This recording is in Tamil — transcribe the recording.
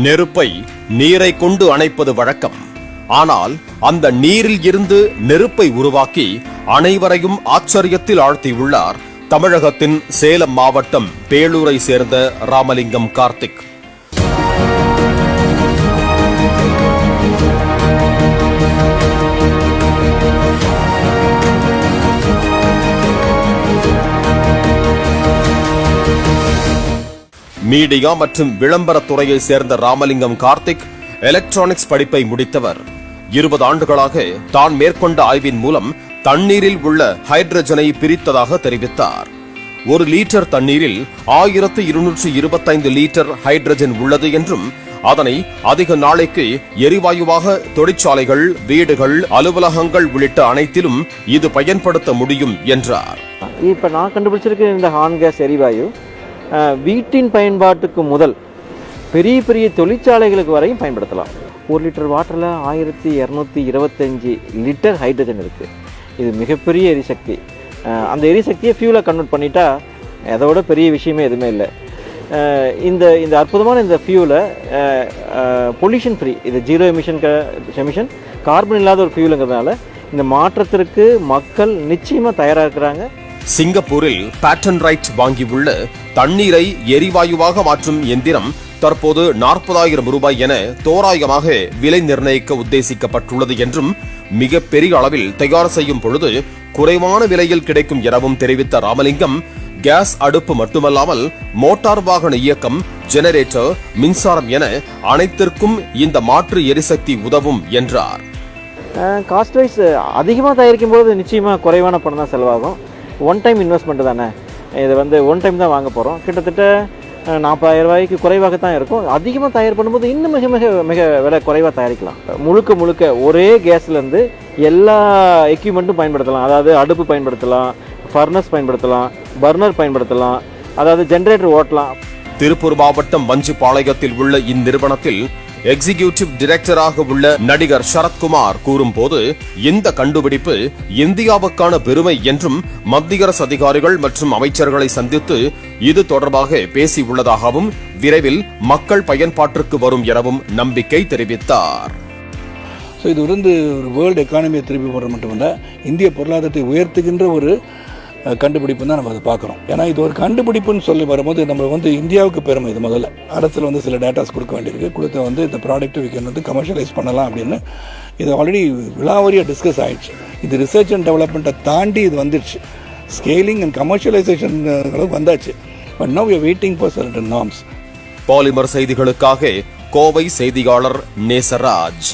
நெருப்பை நீரை கொண்டு அணைப்பது வழக்கம். ஆனால் அந்த நீரில் இருந்து நெருப்பை உருவாக்கி அனைவரையும் ஆச்சரியத்தில் ஆழ்த்தியுள்ளார் தமிழகத்தின் சேலம் மாவட்டம் பேளூரை சேர்ந்த ராமலிங்கம் கார்த்திக். மீடியா மற்றும் விளம்பரத் துறையை சேர்ந்த ராமலிங்கம் கார்த்திக் எலக்ட்ரானிக்ஸ் படிப்பை முடித்தவர். 20 ஆண்டுகளாக தான் மேற்கொண்ட ஆய்வின் மூலம் தண்ணீரில் உள்ள ஹைட்ரஜனை பிரித்ததாக தெரிவித்தார். 1 லிட்டர் தண்ணீரில் 1225 லிட்டர் ஹைட்ரஜன் உள்ளது என்றும் அதனை அதிக நாளைக்கு எரிவாயுவாக தொழிற்சாலைகள், வீடுகள், அலுவலகங்கள் உள்ளிட்ட அனைத்திலும் இது பயன்படுத்த முடியும் என்றார். இப்ப நான் கண்டுபிடிச்சிருக்க இந்த ஹார்ன் கேஸ் எரிவாயு வீட்டின் பயன்பாட்டுக்கு முதல் பெரிய பெரிய தொழிற்சாலைகளுக்கு வரையும் பயன்படுத்தலாம். 1 லிட்டர் வாட்டரில் 1225 லிட்டர் ஹைட்ரஜன் இருக்குது. இது மிகப்பெரிய எரிசக்தி. அந்த எரிசக்தியை ஃபியூலை கன்வெர்ட் பண்ணிட்டா அதோட பெரிய விஷயமே எதுவுமே இல்லை. இந்த அற்புதமான இந்த ஃபியூலை பொல்யூஷன் ஃப்ரீ, இது ஜீரோ எமிஷன் கார்பன் இல்லாத ஒரு ஃபியூலுங்கிறதுனால இந்த மாற்றத்திற்கு மக்கள் நிச்சயமாக தயாராக இருக்கிறாங்க. சிங்கப்பூரில் பேட்டன் ரைட் வாங்கியுள்ள தண்ணீரை எரிவாயுவாக மாற்றும் எந்திரம் தற்போது 40,000 ரூபாய் என தோராயமாக விலை நிர்ணயிக்க உத்தேசிக்கப்பட்டுள்ளது என்றும் மிகப்பெரிய அளவில் தயார் செய்யும் பொழுது குறைவான விலையில் கிடைக்கும் எனவும் தெரிவித்த ராமலிங்கம், கேஸ் அடுப்பு மட்டுமல்லாமல் மோட்டார் வாகன இயக்கம், ஜெனரேட்டர், மின்சாரம் என அனைத்திற்கும் இந்த மாற்று எரிசக்தி உதவும் என்றார். காஸ்ட் வைஸ் அதிகமாக தயாரிக்கும் போது நிச்சயமாக குறைவான பணம் தான் செலவாகும். ஒன் டைம் இன்வெஸ்ட்மெண்ட் தானே, இது ஒன் டைம் தான் வாங்க போகிறோம். கிட்டத்தட்ட 40,000 ரூபாய்க்கு குறைவாக தான் இருக்கும். அதிகமாக தயார் பண்ணும்போது இன்னும் மிக மிக மிக விலை குறைவாக தயாரிக்கலாம். முழுக்க ஒரே கேஸ்லேருந்து எல்லா எக்யூப்மெண்ட்டும் பயன்படுத்தலாம். அதாவது அடுப்பு பயன்படுத்தலாம், ஃபர்னஸ் பயன்படுத்தலாம், பர்னர் பயன்படுத்தலாம், அதாவது ஜெனரேட்டர் ஓட்டலாம். திருப்பூர் மாவட்டம் வஞ்சிபாளையத்தில் உள்ள இந்நிறுவனத்தில் எக்ஸிகியூட்டிவ் டைரக்டராக உள்ள நடிகர் சரத்குமார் கூறும்போது, இந்த கண்டுபிடிப்பு இந்தியாவுக்கான பெருமை என்றும் மத்திய அரசு அதிகாரிகள் மற்றும் அமைச்சர்களை சந்தித்து இது தொடர்பாக பேசியுள்ளதாகவும் விரைவில் மக்கள் பயன்பாட்டிற்கு வரும் எனவும் நம்பிக்கை தெரிவித்தார். இது ஒரு வேர்ல்டு எக்கானமியை திருப்பி போடுறது மட்டுமல்ல, இந்திய பொருளாதாரத்தை உயர்த்துகின்ற ஒரு கண்டுபிடிப்பு தான் நம்ம அதை பார்க்குறோம். ஏன்னா இது ஒரு கண்டுபிடிப்புன்னு சொல்லி வரும்போது நம்ம இந்தியாவுக்கு பெருமை. இது முதல்ல அரசில் சில டேட்டாஸ் கொடுக்க வேண்டியிருக்கு. கொடுத்த இந்த ப்ராடக்ட்டை விற்க கமர்ஷியலைஸ் பண்ணலாம் அப்படின்னு இது ஆல்ரெடி விழாவரியாக டிஸ்கஸ் ஆகிடுச்சு. இது ரிசர்ச் அண்ட் டெவலப்மெண்ட்டை தாண்டி இது வந்துடுச்சு. ஸ்கேலிங் அண்ட் கமர்ஷியலைசேஷன் வந்தாச்சு. But now we are waiting for certain norms. Polymer செய்திகளுக்காக கோவை செய்தியாளர் நேசராஜ்.